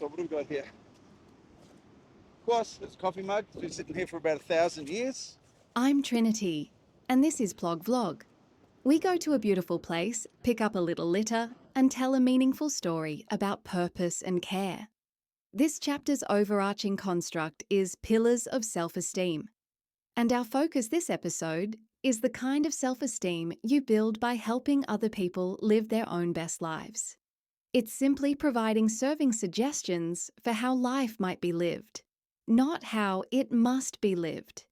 So what have we got here? Of course, it's a coffee mug. It's been sitting here for about 1,000 years. I'm Trinity, and this is Plog Vlog. We go to a beautiful place, pick up a little litter, and tell a meaningful story about purpose and care. This chapter's overarching construct is Pillars of Self-Esteem. And our focus this episode is the kind of self-esteem you build by helping other people live their own best lives. It's simply providing serving suggestions for how life might be lived, not how it must be lived.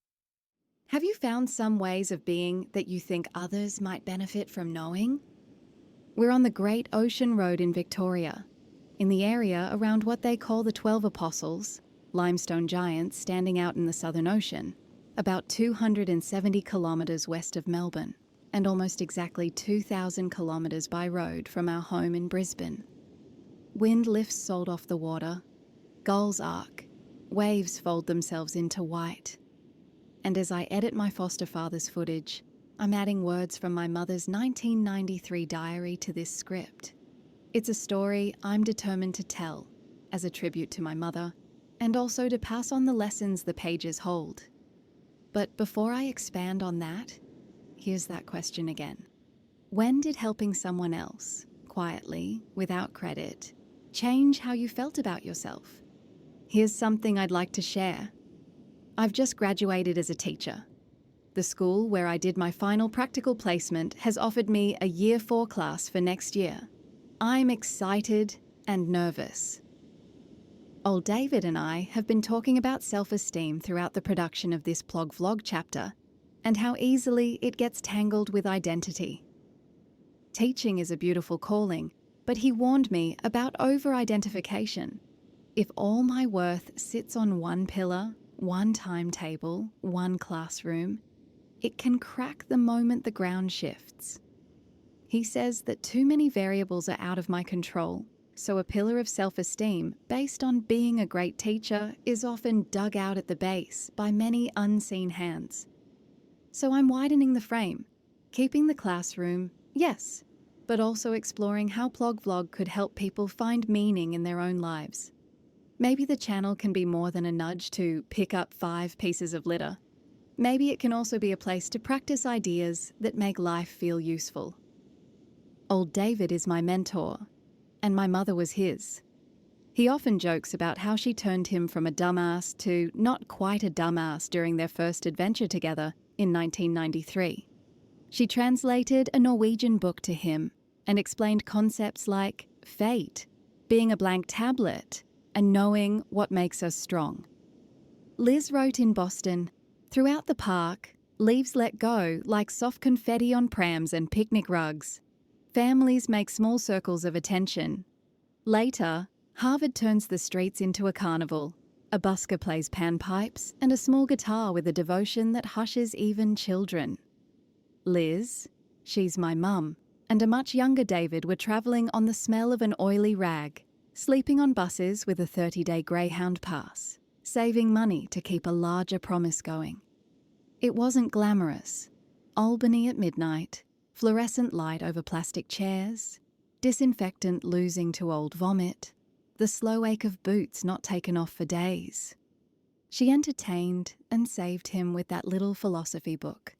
Have you found some ways of being that you think others might benefit from knowing? We're on the Great Ocean Road in Victoria, in the area around what they call the 12 Apostles, limestone giants standing out in the Southern Ocean, about 270 kilometres west of Melbourne, and almost exactly 2,000 kilometres by road from our home in Brisbane. Wind lifts salt off the water, gulls arc, waves fold themselves into white. And as I edit my foster father's footage, I'm adding words from my mother's 1993 diary to this script. It's a story I'm determined to tell, as a tribute to my mother, and also to pass on the lessons the pages hold. But before I expand on that, here's that question again. When did helping someone else, quietly, without credit, change how you felt about yourself? Here's something I'd like to share. I've just graduated as a teacher. The school where I did my final practical placement has offered me a Year 4 class for next year. I'm excited and nervous. Old David and I have been talking about self-esteem throughout the production of this Plog Vlog chapter and how easily it gets tangled with identity. Teaching is a beautiful calling, but he warned me about over-identification. If all my worth sits on one pillar, one timetable, one classroom, it can crack the moment the ground shifts. He says that too many variables are out of my control, so a pillar of self-esteem based on being a great teacher is often dug out at the base by many unseen hands. So I'm widening the frame, keeping the classroom, yes, but also exploring how Plog Vlog could help people find meaning in their own lives. Maybe the channel can be more than a nudge to pick up 5 pieces of litter. Maybe it can also be a place to practice ideas that make life feel useful. Old David is my mentor, and my mother was his. He often jokes about how she turned him from a dumbass to not quite a dumbass during their first adventure together in 1993. She translated a Norwegian book to him and explained concepts like fate, being a blank tablet, and knowing what makes us strong. Liz wrote in Boston, "Throughout the park, leaves let go like soft confetti on prams and picnic rugs. Families make small circles of attention. Later, Harvard turns the streets into a carnival. A busker plays panpipes and a small guitar with a devotion that hushes even children." Liz, she's my mum, and a much younger David were travelling on the smell of an oily rag, sleeping on buses with a 30-day Greyhound pass, saving money to keep a larger promise going. It wasn't glamorous. Albany at midnight, fluorescent light over plastic chairs, disinfectant losing to old vomit, the slow ache of boots not taken off for days. She entertained and saved him with that little philosophy book.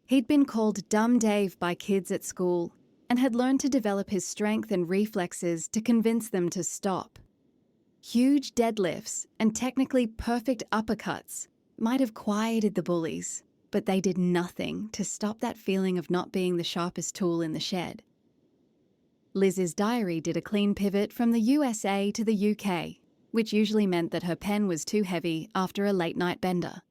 He'd been called Dumb Dave by kids at school and had learned to develop his strength and reflexes to convince them to stop. Huge deadlifts and technically perfect uppercuts might have quieted the bullies, but they did nothing to stop that feeling of not being the sharpest tool in the shed. Liz's diary did a clean pivot from the USA to the UK, which usually meant that her pen was too heavy after a late-night bender.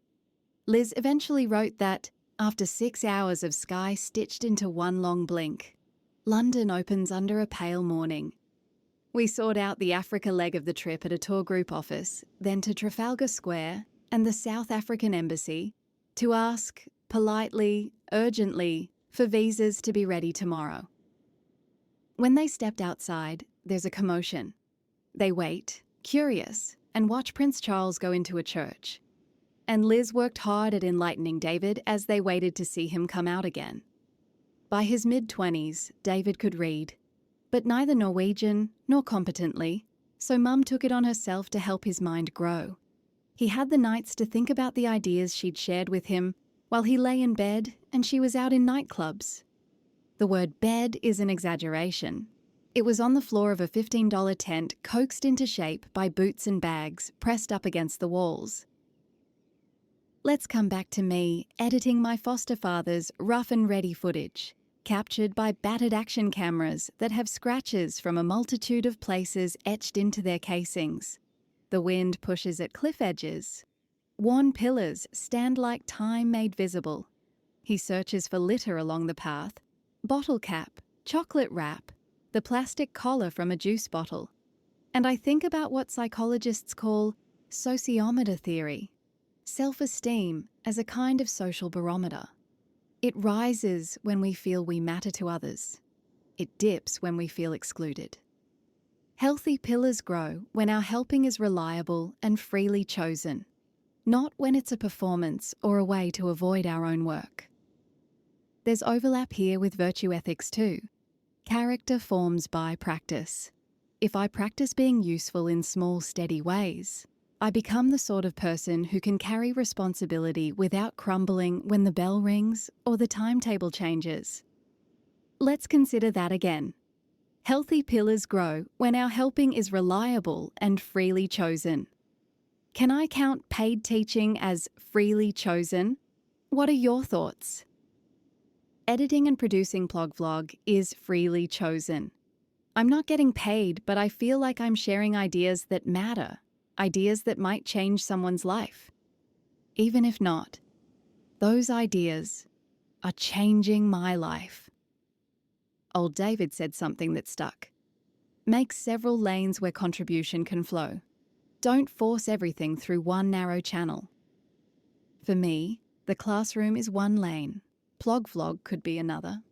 Liz eventually wrote that, after 6 hours of sky stitched into one long blink, London opens under a pale morning. We sought out the Africa leg of the trip at a tour group office, then to Trafalgar Square and the South African Embassy to ask, politely, urgently, for visas to be ready tomorrow. When they stepped outside, there's a commotion. They wait, curious, and watch Prince Charles go into a church. And Liz worked hard at enlightening David as they waited to see him come out again. By his mid-20s, David could read, but neither Norwegian nor competently, so Mum took it on herself to help his mind grow. He had the nights to think about the ideas she'd shared with him while he lay in bed and she was out in nightclubs. The word bed is an exaggeration. It was on the floor of a $15 tent coaxed into shape by boots and bags pressed up against the walls. Let's come back to me editing my foster father's rough and ready footage, captured by battered action cameras that have scratches from a multitude of places etched into their casings. The wind pushes at cliff edges. Worn pillars stand like time made visible. He searches for litter along the path, bottle cap, chocolate wrap, the plastic collar from a juice bottle. And I think about what psychologists call sociometer theory, self-esteem as a kind of social barometer. It rises when we feel we matter to others. It dips when we feel excluded. Healthy pillars grow when our helping is reliable and freely chosen, not when it's a performance or a way to avoid our own work. There's overlap here with virtue ethics too. Character forms by practice. If I practice being useful in small, steady ways, I become the sort of person who can carry responsibility without crumbling when the bell rings or the timetable changes. Let's consider that again. Healthy pillars grow when our helping is reliable and freely chosen. Can I count paid teaching as freely chosen? What are your thoughts? Editing and producing Plog Vlog is freely chosen. I'm not getting paid, but I feel like I'm sharing ideas that matter, ideas that might change someone's life. Even if not, those ideas are changing my life. Old David said something that stuck. Make several lanes where contribution can flow. Don't force everything through one narrow channel. For me, the classroom is one lane. Plog Vlog could be another.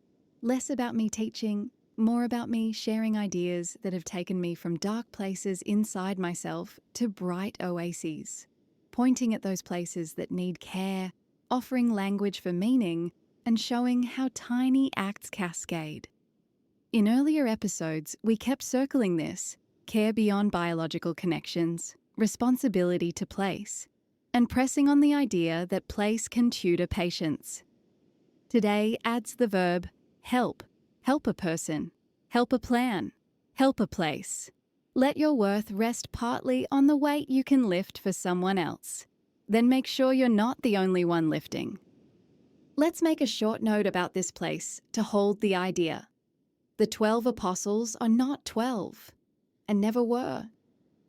Less about me teaching, more about me sharing ideas that have taken me from dark places inside myself to bright oases, pointing at those places that need care, offering language for meaning, and showing how tiny acts cascade. In earlier episodes, we kept circling this: care beyond biological connections, responsibility to place, and pressing on the idea that place can tutor patience. Today adds the verb help. Help a person. Help a plan. Help a place. Let your worth rest partly on the weight you can lift for someone else. Then make sure you're not the only one lifting. Let's make a short note about this place to hold the idea. The 12 apostles are not 12, and never were.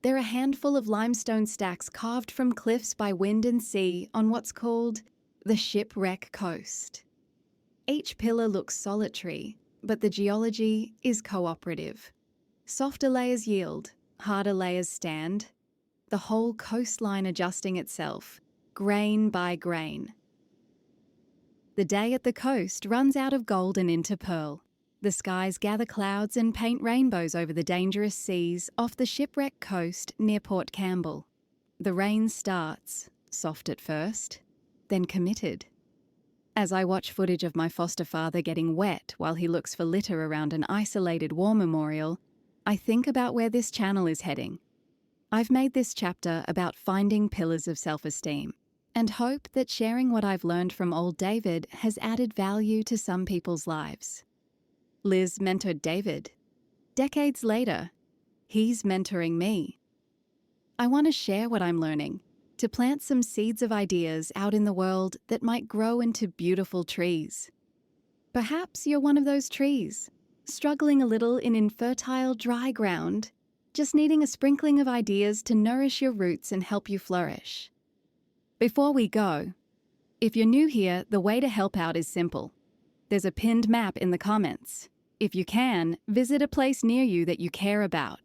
They're a handful of limestone stacks carved from cliffs by wind and sea on what's called the Shipwreck Coast. Each pillar looks solitary, but the geology is cooperative. Softer layers yield, harder layers stand, the whole coastline adjusting itself, grain by grain. The day at the coast runs out of gold and into pearl. The skies gather clouds and paint rainbows over the dangerous seas off the Shipwreck Coast near Port Campbell. The rain starts, soft at first, then committed. As I watch footage of my foster father getting wet while he looks for litter around an isolated war memorial, I think about where this channel is heading. I've made this chapter about finding pillars of self-esteem, and hope that sharing what I've learned from old David has added value to some people's lives. Liz mentored David. Decades later, he's mentoring me. I want to share what I'm learning, to plant some seeds of ideas out in the world that might grow into beautiful trees. Perhaps you're one of those trees, struggling a little in infertile, dry ground, just needing a sprinkling of ideas to nourish your roots and help you flourish. Before we go, if you're new here, the way to help out is simple. There's a pinned map in the comments. If you can, visit a place near you that you care about.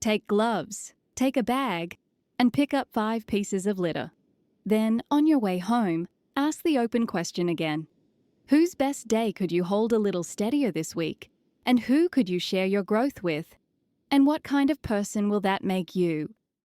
Take gloves, take a bag, and pick up 5 pieces of litter. Then, on your way home, ask the open question again. Whose best day could you hold a little steadier this week? And who could you share your growth with? And what kind of person will that make you?